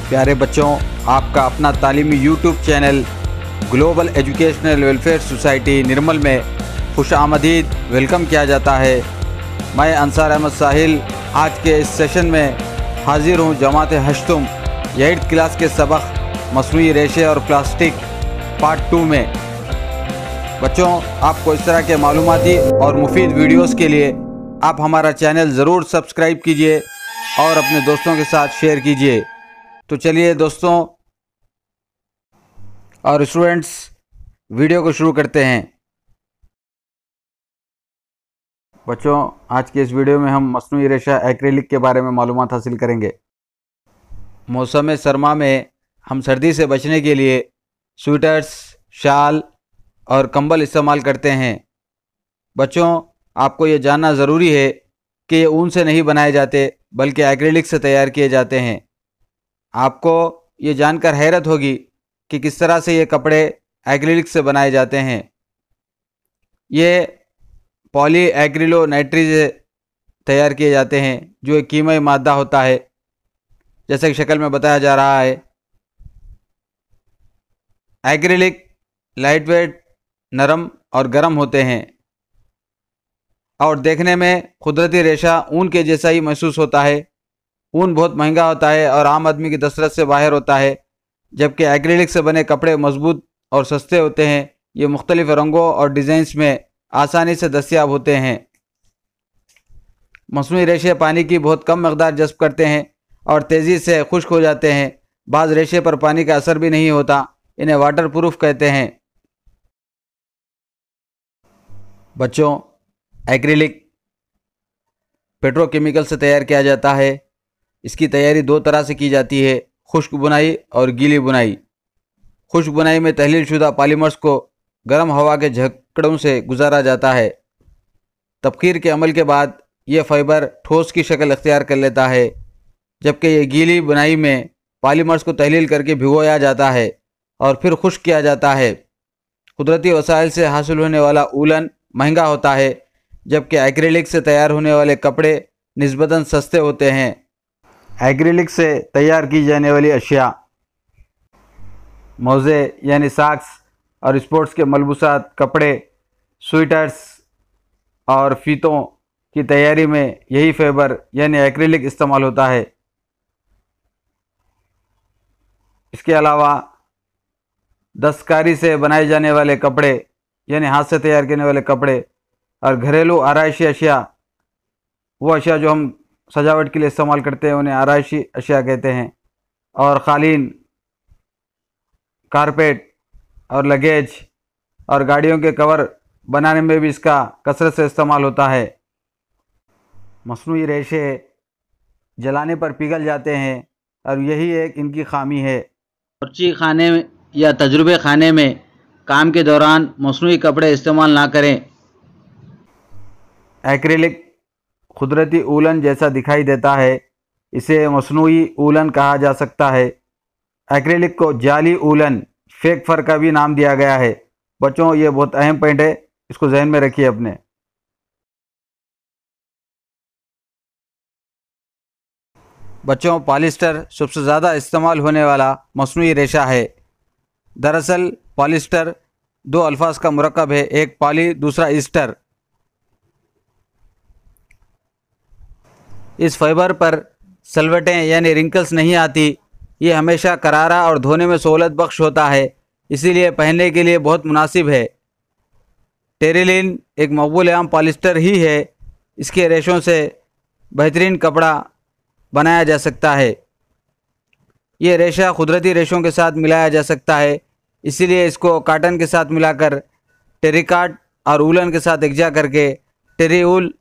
प्यारे बच्चों, आपका अपना तालीमी YouTube channel global educational welfare society Nirmal में खुश आमदीद वेलकम किया जाता है। मैं अंसार अहमद साहिल आज के इस सेशन में हाजिर हूँ जमात हश्तुम 8th क्लास के सबक मसनूई रेशे और प्लास्टिक पार्ट 2 में। बच्चों, आपको इस तरह के मालूमाती और मुफीद वीडियोस के लिए आप हमारा चैनल ज़रूर सब्सक्राइब कीजिए और अपने दोस्तों के साथ शेयर कीजिए। तो चलिए दोस्तों और स्टूडेंट्स, वीडियो को शुरू करते हैं। बच्चों, आज के इस वीडियो में हम मसनूई रेशा एक्रेलिक के बारे में मालूमात हासिल करेंगे। मौसम सरमा में हम सर्दी से बचने के लिए स्वेटर्स, शाल और कंबल इस्तेमाल करते हैं। बच्चों, आपको ये जानना ज़रूरी है कि ये ऊन से नहीं बनाए जाते बल्कि एक्रेलिक से तैयार किए जाते हैं। आपको ये जानकर हैरत होगी कि किस तरह से ये कपड़े एक्रेलिक से बनाए जाते हैं। ये पॉली एक्रिलोनाइट्री से तैयार किए जाते हैं जो एक कीमती मादा होता है, जैसा कि शक्ल में बताया जा रहा है। एक्रेलिक लाइट वेट, नरम और गर्म होते हैं और देखने में कुदरती रेशा ऊन के जैसा ही महसूस होता है। ऊन बहुत महंगा होता है और आम आदमी की दस्तरस से बाहर होता है, जबकि एक्रेलिक से बने कपड़े मजबूत और सस्ते होते हैं। ये मुख्तलिफ रंगों और डिज़ाइंस में आसानी से दस्तयाब होते हैं। मसनूई रेशे पानी की बहुत कम मकदार जज़्ब करते हैं और तेज़ी से खुश्क हो जाते हैं। बाज़ रेशे पर पानी का असर भी नहीं होता, इन्हें वाटर प्रूफ कहते हैं। बच्चों, एक्रेलिक पेट्रोकेमिकल से तैयार किया जाता है। इसकी तैयारी दो तरह से की जाती है, खुश्क बुनाई और गीली बुनाई। खुश्क बुनाई में तहलील शुदा पॉलीमर्स को गर्म हवा के झकड़ों से गुजारा जाता है। तबखीर के अमल के बाद ये फाइबर ठोस की शक्ल अख्तियार कर लेता है, जबकि ये गीली बुनाई में पॉलीमर्स को तहलील करके भिगोया जाता है और फिर खुश्क किया जाता है। कुदरती वसाइल से हासिल होने वाला ऊलन महंगा होता है, जबकि एक्रेलिक से तैयार होने वाले कपड़े निस्बतन सस्ते होते हैं। एक्रेलिक से तैयार की जाने वाली अशिया मोज़े यानी सॉक्स और स्पोर्ट्स के मलबूसात, कपड़े, स्वेटर्स और फीतों की तैयारी में यही फाइबर यानी एक्रेलिक इस्तेमाल होता है। इसके अलावा दस्तकारी से बनाए जाने वाले कपड़े यानी हाथ से तैयार करने वाले कपड़े और घरेलू आराइशी अशिया, वो अशिया जो हम सजावट के लिए इस्तेमाल करते हैं उन्हें आराइशी अशिया कहते हैं। और कालीन, कारपेट और लगेज और गाड़ियों के कवर बनाने में भी इसका कसरत से इस्तेमाल होता है। मसनूई रेशे जलाने पर पिघल जाते हैं और यही एक इनकी खामी है। बावर्ची खाने या तजुर्बे खाने में काम के दौरान मसनूई कपड़े इस्तेमाल ना करें। एक्रेलिक कुदरती ऊलन जैसा दिखाई देता है, इसे मसनूई ऊलन कहा जा सकता है। एक्रेलिक को जाली ऊलन, फेक फर का भी नाम दिया गया है। बच्चों, ये बहुत अहम पॉइंट है, इसको जहन में रखिए अपने। बच्चों, पॉलिस्टर सबसे ज़्यादा इस्तेमाल होने वाला मसनूई रेशा है। दरअसल पॉलिस्टर दो अल्फाज का मुरक्कब है, एक पॉली दूसरा ईस्टर। इस फाइबर पर सलवटें यानी रिंकल्स नहीं आती। ये हमेशा करारा और धोने में सहूलत बख्श होता है, इसीलिए पहनने के लिए बहुत मुनासिब है। टेरिलिन एक मकबूल आम पॉलिस्टर ही है। इसके रेशों से बेहतरीन कपड़ा बनाया जा सकता है। ये रेशा कुदरती रेशों के साथ मिलाया जा सकता है, इसीलिए इसको काटन के साथ मिलाकर टेरिकाट और ऊलन के साथ एकजा करके टेरीउल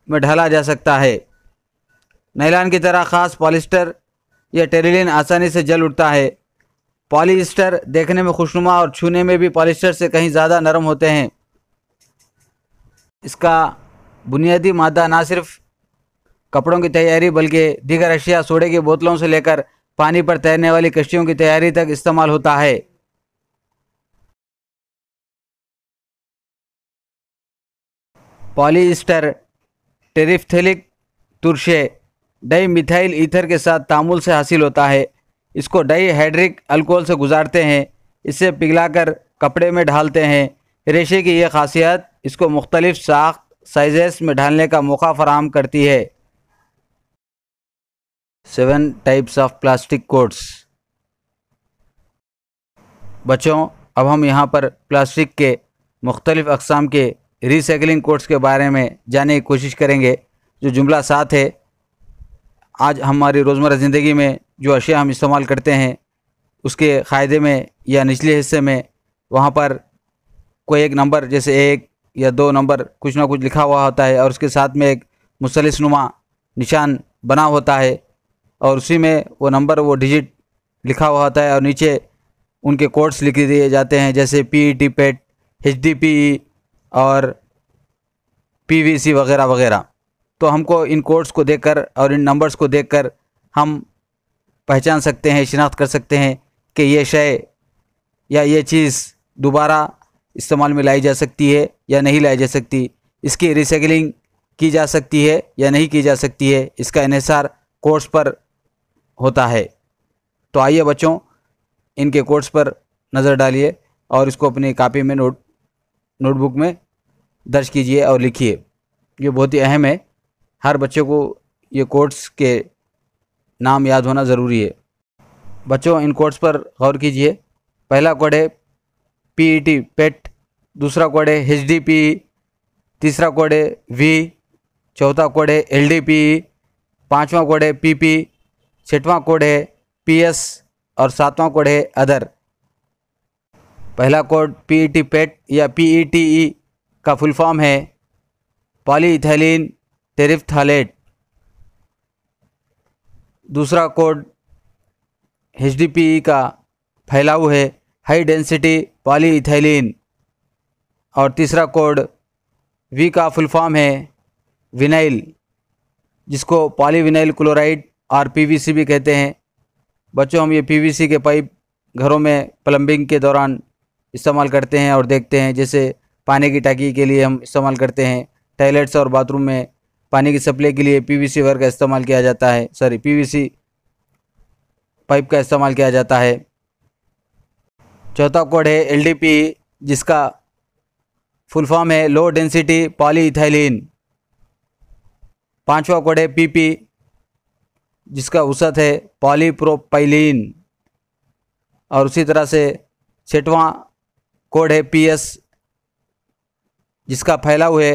में ढाला जा सकता है। नायलॉन की तरह ख़ास पॉलिस्टर या टेरिलिन आसानी से जल उठता है। पॉलीस्टर देखने में खुशनुमा और छूने में भी पॉलिस्टर से कहीं ज़्यादा नरम होते हैं। इसका बुनियादी मादा ना सिर्फ कपड़ों की तैयारी बल्कि दीगर अशिया, सोडे की बोतलों से लेकर पानी पर तैरने वाली कश्तियों की तैयारी तक इस्तेमाल होता है। पॉलीस्टर टेरिफ्थेलिक तुरशे डाई मिथाइल ईथर के साथ तामुल से हासिल होता है। इसको डाईहाइड्रिक अल्कोहल से गुजारते हैं, इसे पिघलाकर कपड़े में ढालते हैं। रेशे की यह खासियत इसको मुख्तलिफ साख्त साइजेस में ढालने का मौका फराहम करती है। 7 टाइप्स ऑफ प्लास्टिक कोट्स। बच्चों, अब हम यहाँ पर प्लास्टिक के मुख्तलिफ अक़साम के रीसाइक्लिंग कोट्स के बारे में जानने की कोशिश करेंगे। जो जुमला साथ है, आज हमारी रोज़मर्रा ज़िंदगी में जो अशिया हम इस्तेमाल करते हैं उसके क़ायदे में या निचले हिस्से में वहाँ पर कोई एक नंबर जैसे 1 या 2 नंबर कुछ ना कुछ लिखा हुआ होता है और उसके साथ में एक मुसल्लसनुमा निशान बना होता है और उसी में वो नंबर वो डिजिट लिखा हुआ होता है और नीचे उनके कोड्स लिख दिए जाते हैं जैसे PET पेट, HDPE और PVC वगैरह वगैरह। तो हमको इन कोड्स को देखकर और इन नंबर्स को देखकर हम पहचान सकते हैं, शिनाख्त कर सकते हैं कि ये शय या ये चीज़ दोबारा इस्तेमाल में लाई जा सकती है या नहीं लाई जा सकती, इसकी रिसाइकलिंग की जा सकती है या नहीं की जा सकती है, इसका इन्हिसार कोड्स पर होता है। तो आइए बच्चों, इनके कोड्स पर नज़र डालिए और इसको अपनी कापी में नोटबुक में दर्ज कीजिए और लिखिए। ये बहुत ही अहम है, हर बच्चे को ये कोड्स के नाम याद होना ज़रूरी है। बच्चों, इन कोड्स पर गौर कीजिए। पहला कोड है PET पेट, दूसरा कोड है HDPE, तीसरा कोड है V, चौथा कोड है LDPE, पाँचवां कोड है PP, छठवां कोड है PS और सातवां कोड है अदर। पहला कोड PET पेट या PETE का फुल फॉर्म है पॉलीइथाइलिन टेरिफ्थालेट। दूसरा कोड HDPE का फैलाव है हाई डेंसिटी पॉलीइथाइलिन और तीसरा कोड V का फुल फॉर्म है विनाइल, जिसको पॉलीविनाइल क्लोराइड और PVC भी कहते हैं। बच्चों, हम ये PVC के पाइप घरों में प्लम्बिंग के दौरान इस्तेमाल करते हैं और देखते हैं, जैसे पानी की टंकी के लिए हम इस्तेमाल करते हैं, टॉयलेट्स और बाथरूम में पानी की सप्लाई के लिए PVC वायर का इस्तेमाल किया जाता है, PVC पाइप का इस्तेमाल किया जाता है। चौथा कोड है LDPE, जिसका फुल फॉर्म है लो डेंसिटी पॉलीइथाइलिन। पांचवा कोड है PP, जिसका वसत है पॉलीप्रोपाइलीन और उसी तरह से छठवां कोड है PS, जिसका फैलाव है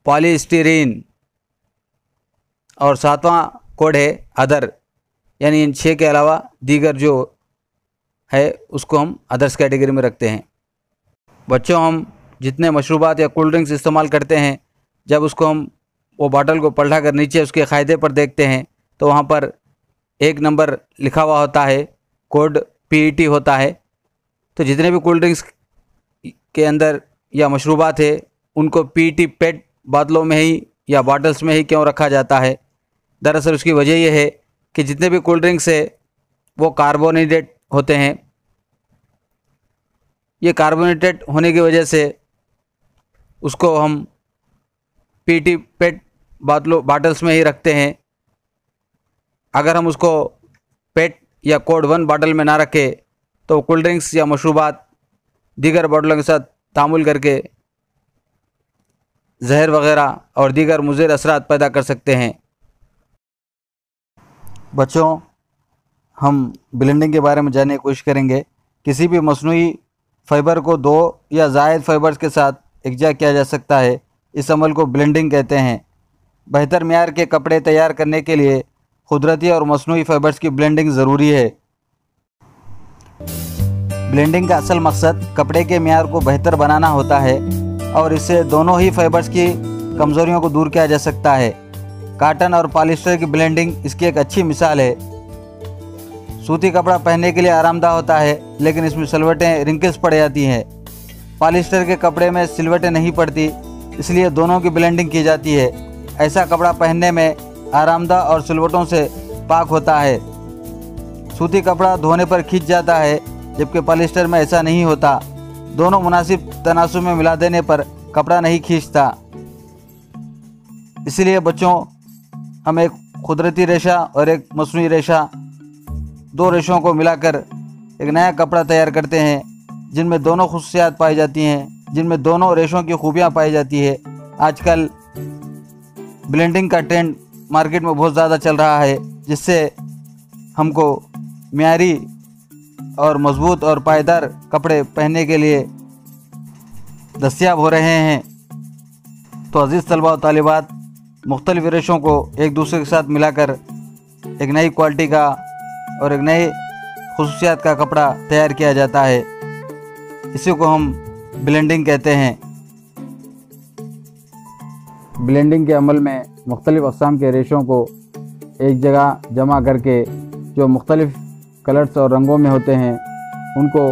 पॉलीस्टीरीन और सातवां कोड है अदर, यानी इन 6 के अलावा दीगर जो है उसको हम अदर्स कैटेगरी में रखते हैं। बच्चों, हम जितने मशरूबात या कोल्ड ड्रिंक्स इस्तेमाल करते हैं, जब उसको हम वो बॉटल को पलटा कर नीचे उसके क़ायदे पर देखते हैं तो वहाँ पर एक नंबर लिखा हुआ होता है, कोड PET होता है। तो जितने भी कोल्ड ड्रिंक्स के अंदर या मशरूबात है उनको PET पेट बोतलों में ही या बॉटल्स में ही क्यों रखा जाता है? दरअसल उसकी वजह यह है कि जितने भी कोल्ड ड्रिंक्स है वो कार्बोनेटेड होते हैं। ये कार्बोनेटेड होने की वजह से उसको हम PET पेट बॉटल्स में ही रखते हैं। अगर हम उसको पेट या कोड 1 बॉटल में ना रखें तो कोल्ड ड्रिंक्स या मशरूबात दीगर बॉटलों के साथ तामुल करके जहर वगैरह और दीगर मुज़िर असरात पैदा कर सकते हैं। बच्चों, हम ब्लेंडिंग के बारे में जानने की कोशिश करेंगे। किसी भी मसनूई फ़ाइबर को 2 या ज़ायद फ़ाइबर्स के साथ एकजा किया जा सकता है, इस अमल को ब्लेंडिंग कहते हैं। बेहतर मियार के कपड़े तैयार करने के लिए कुदरती और मसनूई फ़ाइबर्स की ब्लेंडिंग ज़रूरी है। ब्लेंडिंग का असल मकसद कपड़े के मियार को बेहतर बनाना होता है और इससे दोनों ही फ़ाइबर्स की कमज़ोरियों को दूर किया जा सकता है। काटन और पॉलिस्टर की ब्लेंडिंग इसकी एक अच्छी मिसाल है। सूती कपड़ा पहनने के लिए आरामदायक होता है, लेकिन इसमें सिलवटें रिंकल्स पड़ जाती हैं। पॉलिस्टर के कपड़े में सिलवटें नहीं पड़ती, इसलिए दोनों की ब्लेंडिंग की जाती है। ऐसा कपड़ा पहनने में आरामदायक और सिलवटों से पाक होता है। सूती कपड़ा धोने पर खींच जाता है, जबकि पॉलिस्टर में ऐसा नहीं होता। दोनों मुनासिब तनासुब में मिला देने पर कपड़ा नहीं खींचता। इसलिए बच्चों, हम एक कुदरती रेशा और एक मसनूई रेशा दो रेशों को मिलाकर एक नया कपड़ा तैयार करते हैं, जिनमें दोनों खुसूसियात पाई जाती हैं, जिनमें दोनों रेशों की खूबियाँ पाई जाती है। आजकल ब्लेंडिंग का ट्रेंड मार्केट में बहुत ज़्यादा चल रहा है, जिससे हमको मियारी और मज़बूत और पायदार कपड़े पहनने के लिए दस्तयाब हो रहे हैं। तो अज़ीज़ तलबा और तालिबात, मुख्तलिफ़ रेशों को एक दूसरे के साथ मिलाकर एक नई क्वालिटी का और एक नई खुसूसियात का कपड़ा तैयार किया जाता है। इसी को हम ब्लेंडिंग कहते हैं। ब्लेंडिंग के अमल में मुख्तलिफ़ अक़साम के रेशों को एक जगह जमा करके जो मुख्तलिफ़ कलर्स और रंगों में होते हैं, उनको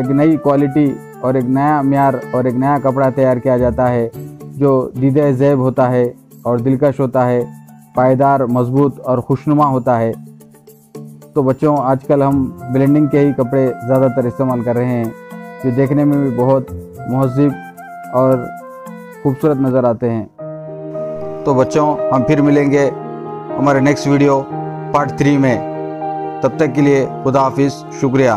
एक नई क्वालिटी और एक नया म्यार और एक नया कपड़ा तैयार किया जाता है, जो दीदे ज़ैब होता है और दिलकश होता है, पायदार, मज़बूत और खुशनुमा होता है। तो बच्चों, आजकल हम ब्लेंडिंग के ही कपड़े ज़्यादातर इस्तेमाल कर रहे हैं, जो देखने में भी बहुत महज़्ज़ब और खूबसूरत नज़र आते हैं। तो बच्चों, हम फिर मिलेंगे हमारे नेक्स्ट वीडियो पार्ट 3 में। तब तक के लिए खुदा हाफिज़, शुक्रिया।